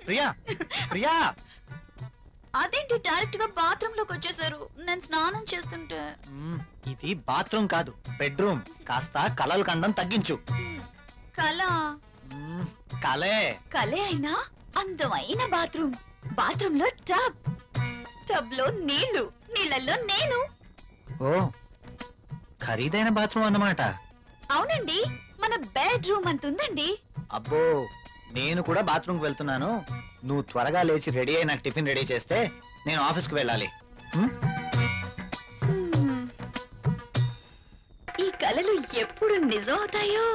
ప్రియా ప్రియా అదేంటి డైరెక్ట్ గా బాత్రూమ్ లోకి వచ్చేసారు? నేను స్నానం చేస్తుంటే. ఇది బాత్రూమ్ కాదు, బెడ్రూమ్. కాస్త కలలు కండం తగ్గించు. కళ కలే కలే అయినా అందమైన బాత్రూమ్. బాత్రూమ్ లో టబ్, టబ్ లో నీళ్లు, నీళ్ళల్లో నేను. ఓ, ఖరీదైన బాత్రూమ్ అన్నమాట. అవునండి, మన బెడ్రూమ్ అంత ఉందండి. అబ్బో, నేను కూడా బాత్రూమ్కి వెళ్తున్నాను. నువ్వు త్వరగా లేచి రెడీ అయి నాకు టిఫిన్ రెడీ చేస్తే నేను ఆఫీస్కి వెళ్ళాలి. ఈ కలలు ఎప్పుడు నిజం అవుతాయో.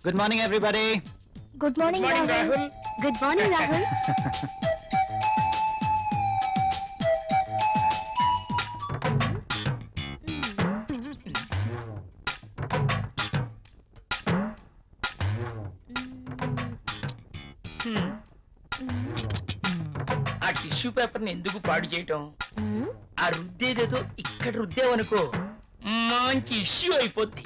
Good morning everybody. Good morning Rahul. Good morning Rahul. ఆ టిష్యూ పేపర్ ని ఎందుకు పాడు చేయటం? ఆ రుద్దేదేదో ఇక్కడ రుద్దేవనుకో మంచి ఇష్యూ అయిపోద్ది.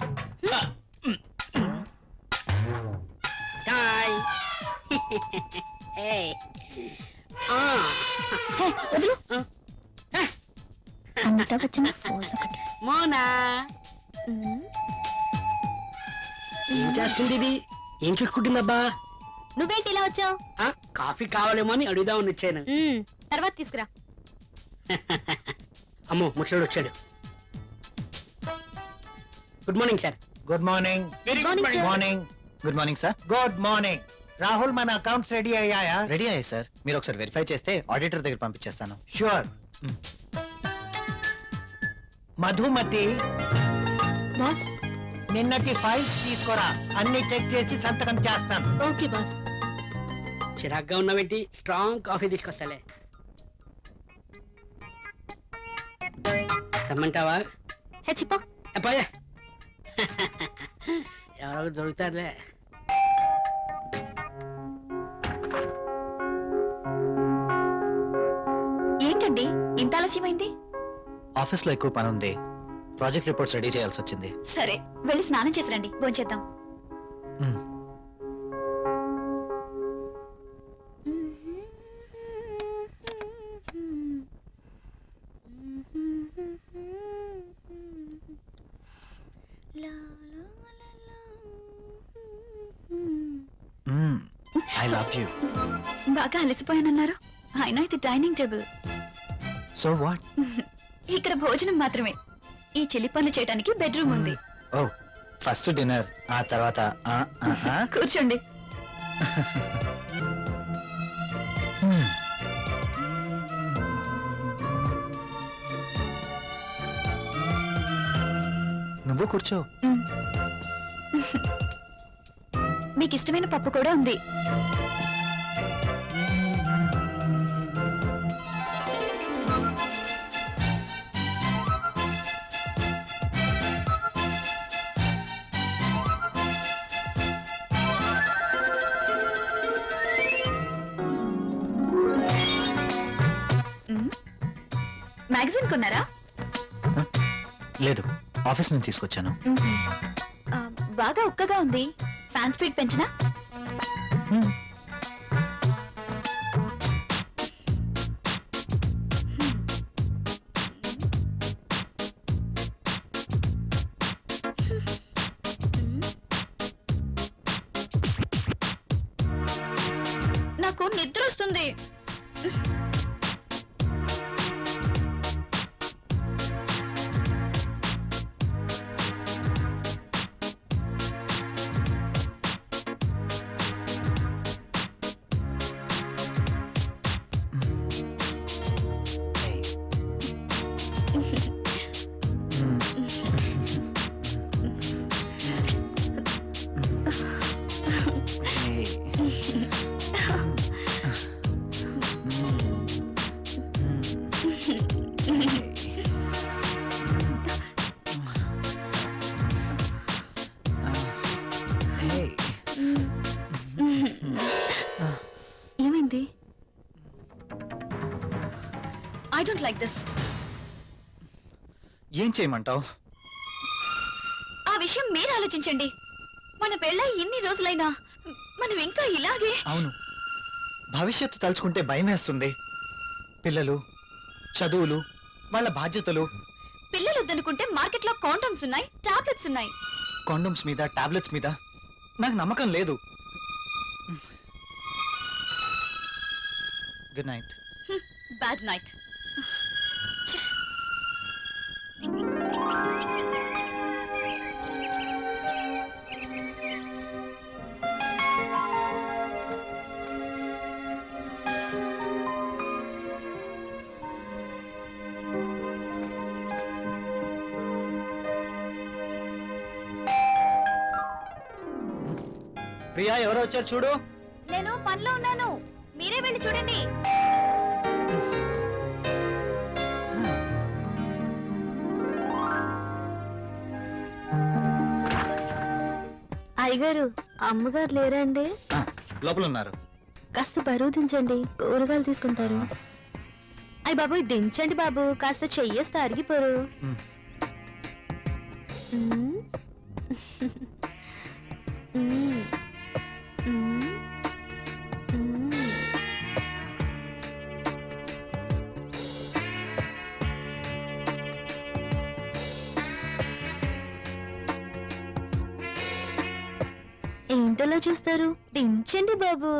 అమితాబ్ బచ్చన్ పోజ్ ఒకటి. మోనా ఏం చేస్తుంది ఇది? ఏం చూసుకుంటుందబ్బా? నువ్వేంటి ఇలా వచ్చావు? కాఫీ కావాలేమో అని అడుగుదామని వచ్చాను. తర్వాత తీసుకురా. అమ్మో, ముసలోడు వచ్చాడు. Good morning sir. Good morning. Very good good morning. Good morning sir. Good morning. Rahul, మన అకౌంట్స్ రెడీ అయ్యాయా? రెడీ అయ్యాయి సార్. మీరు ఒకసారి వెరిఫై చేస్తే ఆడిటర్ దగ్గర పంపించేస్తాను. షూర్. మధుమతి, బాస్. నిన్నటి ఫైల్స్ తీసుకురా. అన్ని చెక్ చేసి సంతకం చేస్తాను. Okay boss. చిరాగ్గా ఉన్నావేంటి? Strong coffee తీసుకొస్తాలే. తెమ్మంటావా? చెప్పా. అబ్బాయే, ఎవరో దొరుకుతారులే. ఏంటండి ఇంత ఆలస్యమైంది? ఆఫీస్లో ఎక్కువ పని ఉంది. ప్రాజెక్ట్ రిపోర్ట్స్ రెడీ చేయాల్సి వచ్చింది. సరే, వెళ్ళి స్నానం చేసి రండి, భోంచేద్దాం. I love you. బాగా అలసిపోయానన్నారు. అయినా ఇది డైనింగ్ టేబుల్. So what? ఇక్కడ భోజనం మాత్రమే. ఈ చిలి పనులు చేయడానికి బెడ్రూమ్ ఉంది. ఓ, ఫస్ట్ డిన్నర్, ఆ తర్వాత కూర్చోండి. నువ్వు కూర్చో. మీకు ఇష్టమైన పప్పు కూడా ఉంది. మ్యాగజైన్ కొన్నారా? లేదు, ఆఫీస్ నుంచి తీసుకొచ్చాను. బాగా ఉక్కగా ఉంది. ఫ్యాన్ స్పీడ్ పెంచినా? నాకు నిద్ర వస్తుంది. ఏమైంది? Like this. ఏం చేయమంటావు? ఆ విషయం మీరు ఆలోచించండి. మన పెళ్ళై ఇన్ని రోజులైనా మనం ఇంకా ఇలాగే. అవును, భవిష్యత్తు తలుచుకుంటే భయం వేస్తుంది. పిల్లలు, చదువులు, వాళ్ళ బాధ్యతలు. పిల్లలు వద్దనుకుంటే మార్కెట్లో కాండమ్స్ ఉన్నాయి, టాబ్లెట్స్ ఉన్నాయి. కాండమ్స్ మీద, టాబ్లెట్స్ మీద నాకు నమ్మకం లేదు. Good night. Bad night. Priya, ఎవరో వచ్చారు చూడు. నేను పనిలో ఉన్నాను, మీరే వెళ్ళి చూడండి. అయ్యగారు, అమ్మగారు లేరండి? లోపల ఉన్నారు. కాస్త బరువు దించండి, కూరగాయలు తీసుకుంటారు. అయ్య బాబు, దించండి బాబు, కాస్త చెయ్యేస్తే అరిగిపోరు. ఏంటలా చూస్తారు? దించండి బాబు.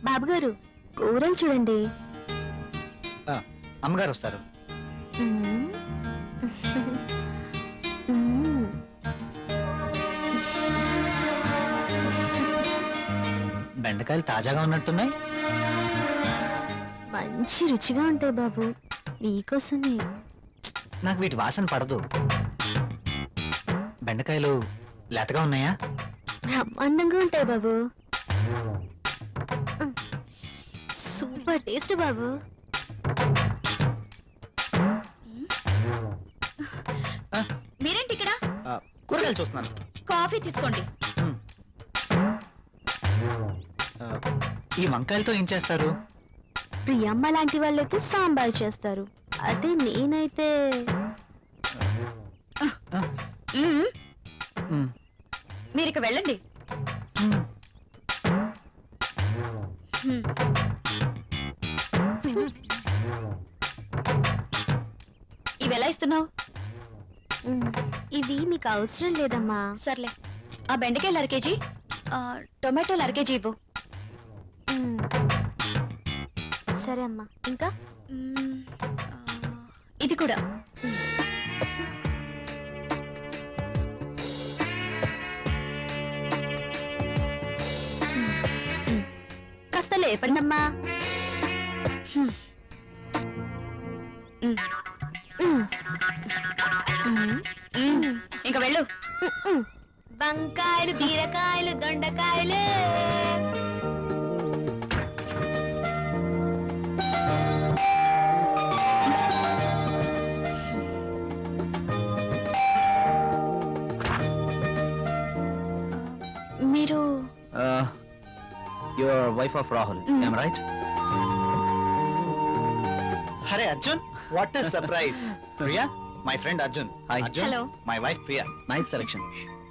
బాబు గారు, కూరలు చూడండి. అమ్మగారు వస్తారు. బెండకాయలు తాజాగా ఉన్నట్టున్నాయి. మంచి రుచిగా ఉంటాయి బాబు, మీకోసమే. నాకు వీటి వాసన పడదు. బెండకాయలు లేతగా ఉన్నాయా? బ్రహ్మాండంగా ఉంటాయి బాబు. సూపర్ టేస్ట్ బాబు. మీరేంటి ఇక్కడ? కూరగాయలు చూస్తున్నాను. కాఫీ తీసుకోండి. ఈ వంకాయలతో ఏం చేస్తారు? ప్రియమ్మ లాంటి వాళ్ళైతే సాంబార్ చేస్తారు, అదే నేనైతే మీరు ఇక వెళ్ళండి. ఇవి ఎలా ఇస్తున్నావు? ఇవి మీకు అవసరం లేదమ్మా. సర్లే, ఆ బెండకాయలు 1/2 కేజీ, టొమాటోలు 1/2 కేజీ ఇవ్వు. సరే అమ్మా. ఇంకా ఇది కూడా. కాస్త లేపండమ్మా. ఇంకా వెళ్ళు. వంకాయలు, బీరకాయలు, దొండకాయలు. మీరు your wife of Rahul, am I right? అరే Arjun, what a surprise. Priya, my friend Arjun. Arjun, Hello. My wife Priya. Nice selection.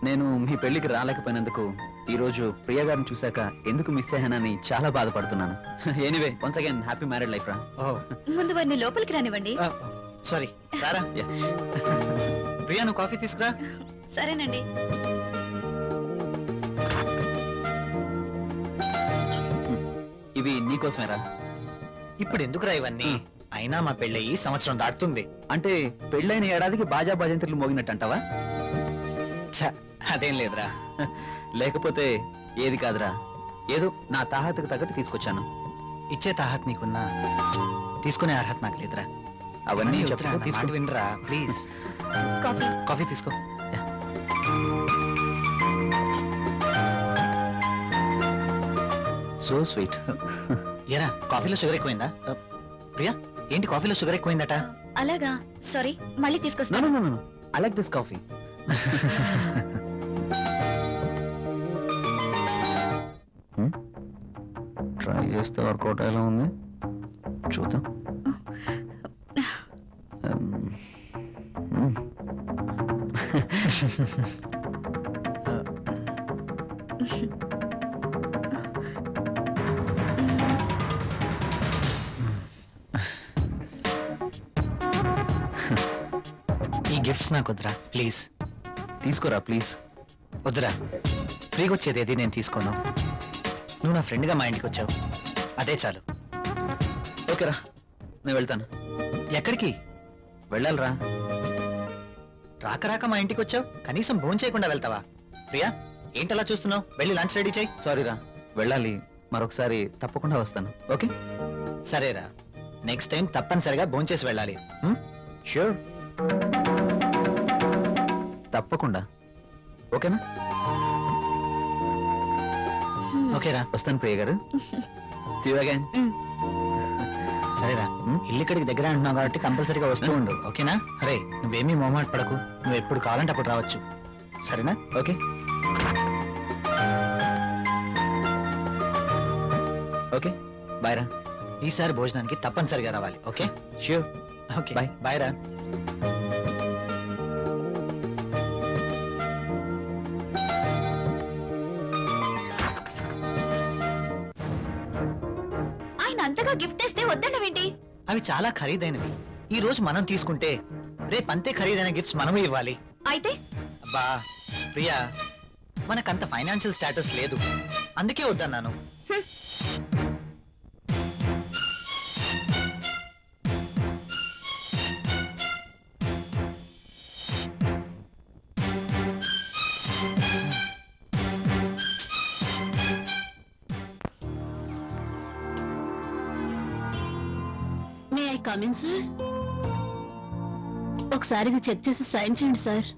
నేను మీ పెళ్లికి రాలేకపోయినందుకు ఈ రోజు ప్రియా గారిని చూశాక ఎందుకు మిస్ అయ్యానని చాలా బాధపడుతున్నాను. Anyway, once again happy married life రా. ముందు వారిని లోపలికి రానివ్వండి. సారీ, రారా. ప్రియా, నువ్వు కాఫీ తీసుకురా. సరేనండి. ఇవి నీకోసమేరా. ఇప్పుడు ఎందుకురా ఇవన్నీ? అయినా మా పెళ్ళయి సంవత్సరం దాటుతుంది. అంటే పెళ్ళైన ఏడాదికి బాజా భజంత్రులు మోగినట్టు అంటావా? అదేం లేదురా. లేకపోతే ఏది కాదురా, ఏదో నా తాహతకు తగ్గట్టు తీసుకొచ్చాను. ఇచ్చే తాహత్ నీకున్నా, తీసుకునే అర్హత నాకు లేదురా. అవన్నీ చెప్తున్నా, నా మాట వినరా ప్లీజ్. కాఫీ. కాఫీ తీసుకో. So sweet. ఏరా, కాఫీలో షుగర్ ఎక్కువైందా? ప్రియా, ఏంటి కాఫీలో షుగర్ ఎక్కువైందట? అలాగా, సారీ, మళ్ళీ తీసుకొస్తాను. I like this coffee. Try చేస్తే వర్కౌట్ ఎలా ఉంది చూద్దాం. ఈ గిఫ్ట్స్ నాకు వద్దురా ప్లీజ్. తీసుకోరా ప్లీజ్. వద్దురా, ఫ్రీగా వచ్చేది ఏది నేను తీసుకోను. నువ్వు నా ఫ్రెండ్గా మా ఇంటికి వచ్చావు, అదే చాలు. ఓకేరా, నేను వెళ్తాను. ఎక్కడికి వెళ్ళాలిరా. రాక రాక మా ఇంటికి వచ్చావు, కనీసం భోజనం చేయకుండా వెళ్తావా? ప్రియా ఏంటలా చూస్తున్నావు? వెళ్ళి లంచ్ రెడీ చేయి. సారీరా, వెళ్ళాలి. మరొకసారి తప్పకుండా వస్తాను. ఓకే సరేరా, నెక్స్ట్ టైం తప్పనిసరిగా భోజనం చేసి వెళ్ళాలి. ష్యూర్? తప్పకుండా. ఓకేనా? ఓకేరా, వస్తాను ప్రియ గారు. See you again. సరేరా, ఇల్లు ఇక్కడికి దగ్గర అంటున్నావు కాబట్టి కంపల్సరీగా వస్తూ ఉండు. ఓకేనా? అరే నువ్వేమీ మొహమాట పడకు, నువ్వు ఎప్పుడు కావాలంటే అప్పుడు రావచ్చు. సరేనా? ఓకే ఓకే బాయ్ రా. ఈసారి భోజనానికి తప్పనిసరిగా రావాలి. Okay? Sure. Okay Bye. Bye రా. ఆయన అంతగా గిఫ్ట్ ఇస్తే వద్దన్నవేంటి? అవి చాలా ఖరీదైనవి. ఈ రోజు మనం తీసుకుంటే రేపు అంతే ఖరీదైన గిఫ్ట్స్ మనము ఇవ్వాలి. అయితే అబ్బా ప్రియా, మనకంత ఫైనాన్షియల్ స్టేటస్ లేదు, అందుకే వద్దన్నాను. May I come in sir? ఒకసారి ఇది చెక్ చేసి సైన్ చేయండి సార్.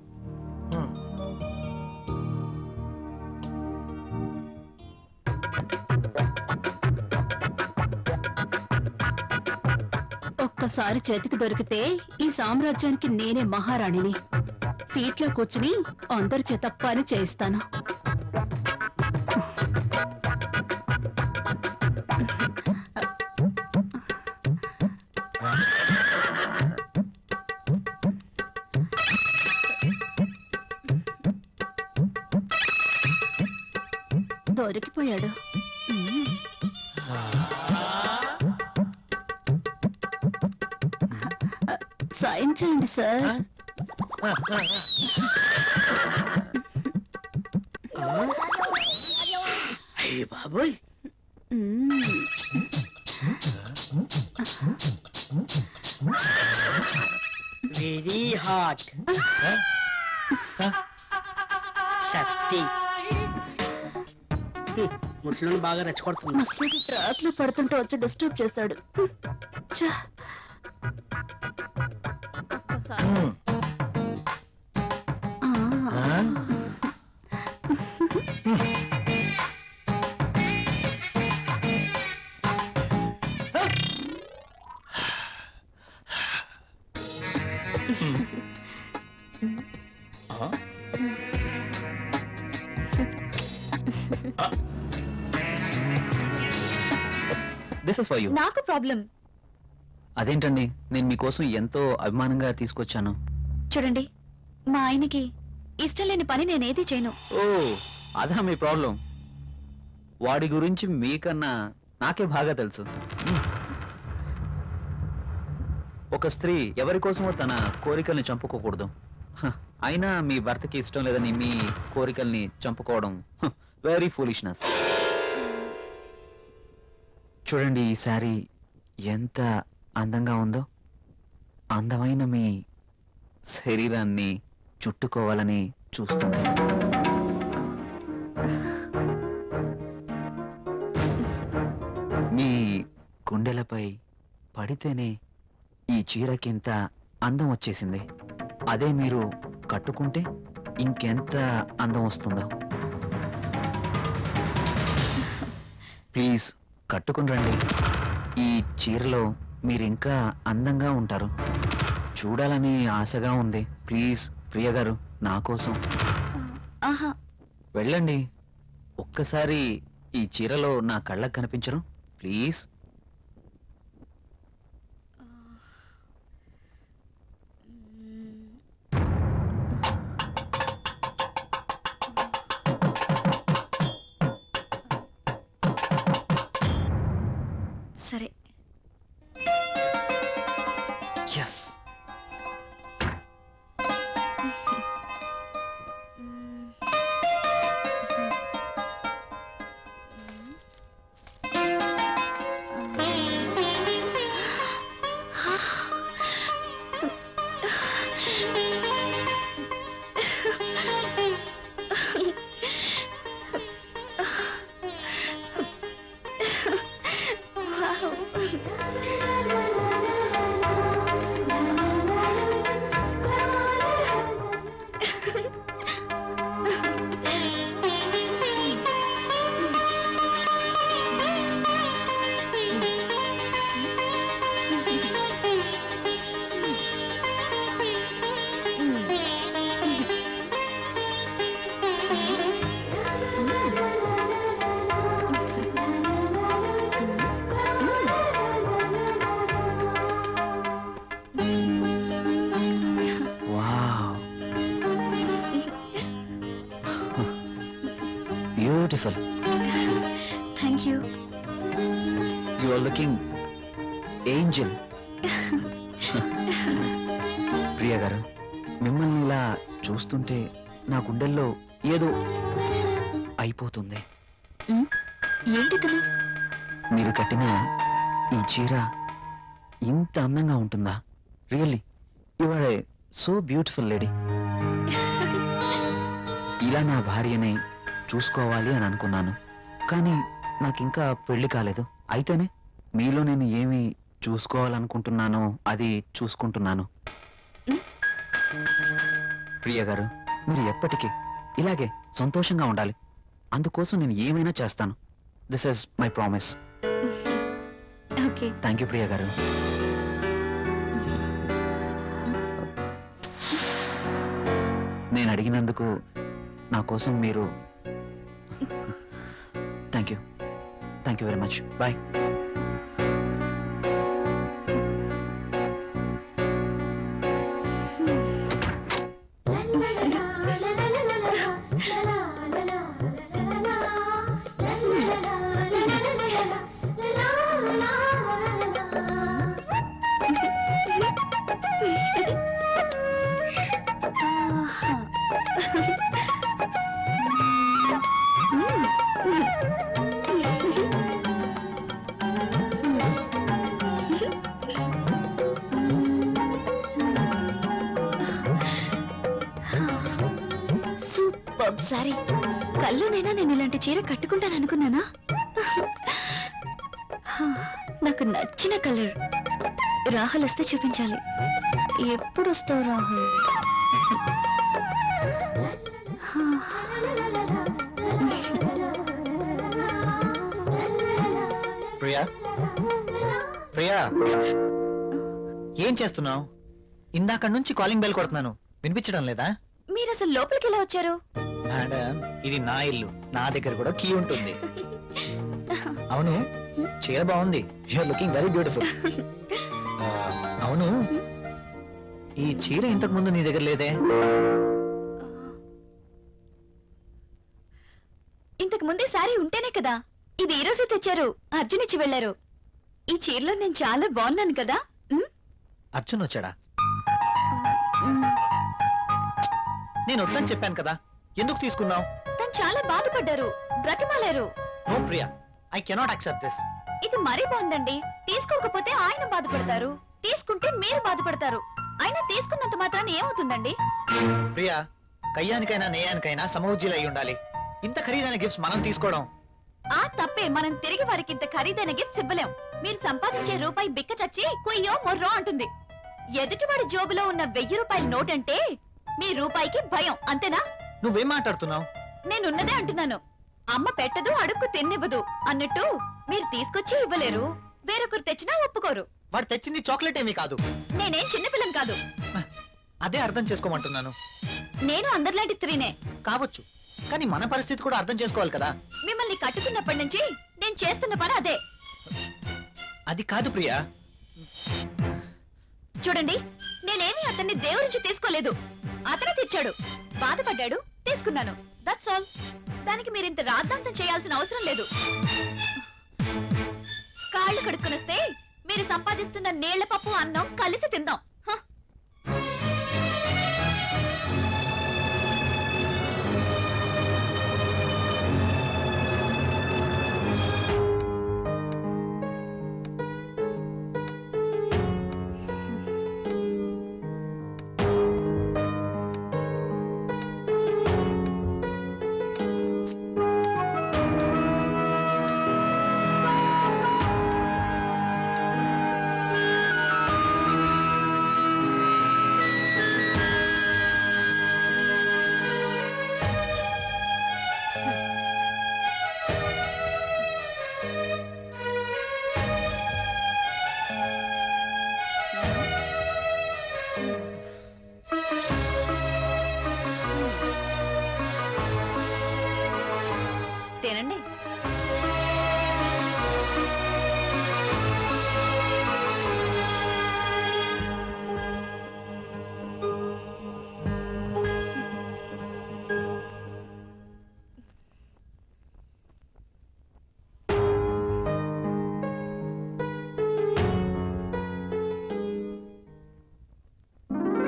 ఒక్కసారి చేతికి దొరికితే ఈ సామ్రాజ్యానికి నేనే మహారాణిని. సీట్లో కూర్చుని అందరి చేత పని చేయిస్తాను. దొరికిపోయాడు. సైన్ చేయండి సార్. అయ్య బాబోయ్, వెరీ హాట్. శక్తి ముట్లను బాగా రెచ్చగొడుతుంది. ముసలి ట్రాక్ లో పడుతుంటే వచ్చి డిస్టర్బ్ చేశాడు. ఛ! ఒక్కసారి. This is for you. నాకు ప్రాబ్లం. అదేంటండి, నేను మీకోసం ఎంతో అభిమానంగా తీసుకొచ్చాను. చూడండి, మా ఆయనకి ఇష్టం లేని పని నేనేది చేయను. ఓ, అదా మీ ప్రాబ్లం? వాడి గురించి మీకన్నా నాకే బాగా తెలుసు. ఒక స్త్రీ ఎవరి కోసమో తన కోరికల్ని చంపుకోకూడదు. అయినా మీ భర్తకి ఇష్టం లేదని మీ కోరికల్ని చంపుకోవడం వెరీ ఫూలిష్నెస్. చూడండి, ఈ శారీ ఎంత అందంగా ఉందో. అందమైన మీ శరీరాన్ని చుట్టుకోవాలని చూస్తుంది. మీ గుండెలపై పడితేనే ఈ చీరకింత అందం వచ్చేసింది. అదే మీరు కట్టుకుంటే ఇంకెంత అందం వస్తుందో. ప్లీజ్ కట్టుకుని రండి. ఈ చీరలో మీరు ఇంకా అందంగా ఉంటారు. చూడాలని ఆశగా ఉంది. ప్లీజ్ ప్రియ గారు, నా కోసం. ఆహా, వెళ్ళండి. ఒక్కసారి ఈ చీరలో నా కళ్ళకు కనిపించరు ప్లీజ్. సరే. Yes. Beautiful. Thank you. You are looking angel. Priya garu, మిమ్మల్ని ఇలా చూస్తుంటే నా గుండెల్లో ఏదో అయిపోతుంది. ఏంటి? మీరు కట్టిన ఈ చీర ఇంత అందంగా ఉంటుందా? Really you are a so beautiful lady. ఇలా నా భార్యని చూసుకోవాలి అని అనుకున్నాను, కానీ నాకింకా పెళ్లి కాలేదు. అయితేనే మీలో నేను ఏమి చూసుకోవాలనుకుంటున్నానో అది చూసుకుంటున్నాను. ప్రియ గారు, మీరు ఎప్పటికీ ఇలాగే సంతోషంగా ఉండాలి. అందుకోసం నేను ఏమైనా చేస్తాను. This is my promise. Okay. Thank you Priya గారు. నేను అడిగినందుకు నా కోసం మీరు thank you very much. Bye. Sorry, కళ్ళునైనా నేను ఇలాంటి చీర కట్టుకుంటాను అనుకున్నానా? నాకు నచ్చిన కలర్. రాహుల్ వస్తే చూపించాలి. ఎప్పుడు వస్తావు రాహుల్? ప్రియా, ప్రియా, ఏం చేస్తున్నావు? ఇందాక నుంచి కాలింగ్ బెల్ కొడుతున్నాను, వినిపించడం లేదా? మీరు అసలు లోపలికి ఎలా వచ్చారు? మేడం, ఇది నా ఇల్లు, నా దగ్గర కూడా కీ ఉంటుంది. అవును, చీర బాగుంది. You're looking very beautiful. అవును, ఈ చీర ఇంతకు ముందు నీ దగ్గర లేదే? ఇంతకు ముందే సారీ ఉంటేనే కదా. ఇది ఈ రోజే తెచ్చారు, అర్జున్ ఇచ్చి వెళ్లారు. ఈ చీరలో నేను చాలా బాగున్నాను కదా? అర్జున్ వచ్చాడా? నేను వద్దని చెప్పాను కదా, ఎందుకు తీసుకున్నావు? తను చాలా బాధపడ్డారు, బ్రతిమాలారు. No Priya, I cannot accept this. ఇది మరీ బాగుందండి. తీసుకోకపోతే ఆయన బాధపడతారు, తీసుకుంటే మీరు బాధపడతారు. ఆయన తీసుకున్నంత మాత్రాన ఏమవుతుందండి? ప్రియా, కయ్యానికైనా నేయానికైనా సమౌజ్జీలు అయి ఉండాలి. ఇంత ఖరీదైన గిఫ్ట్స్ మనం తీసుకోవడం ఆ తప్పే. మనం తిరిగి వారికి ఇంత ఖరీదైన గిఫ్ట్స్ ఇవ్వలేం. మీరు సంపాదించే రూపాయి బిక్క చచ్చి కుయ్యో మొర్రో అంటుంది. ఎదుటివాడి జోబులో ఉన్న 1000 రూపాయల నోట్ అంటే మీ రూపాయికి భయం, అంతేనా? నువ్వేం మాట్లాడుతున్నావు? నేనున్నదే అంటున్నాను. అమ్మ పెట్టదు, అడుక్కు తిన్నివ్వదు అన్నట్టు మీరు తీసుకొచ్చి ఇవ్వలేరు, వేరొకరు తెచ్చినా ఒప్పుకోరు. వాడు తెచ్చింది చాక్లెట్ ఏమీ కాదు. నేనేం చిన్నపిల్లని కాదు. అదే అర్థం చేసుకోమంటున్నాను. నేను అందరిలాంటి స్త్రీనే. కావచ్చు, కానీ మన పరిస్థితి కూడా అర్థం చేసుకోవాలి కదా. మిమ్మల్ని కట్టుకున్నప్పటి నుంచి నేను చేస్తున్న పని అదే. అది కాదు ప్రియా. చూడండి, నేనేమి అతన్ని దేవురించి తీసుకోలేదు. అతనే తెచ్చాడు, బాధపడ్డాడు, తీసుకున్నాను. That's all. దానికి మీరింత రాద్ధాంతం చేయాల్సిన అవసరం లేదు. కాళ్ళు కడుక్కునిస్తే మీరు సంపాదిస్తున్న నీళ్ల పప్పు అన్నం కలిసి తిందాం. హ. తినండి.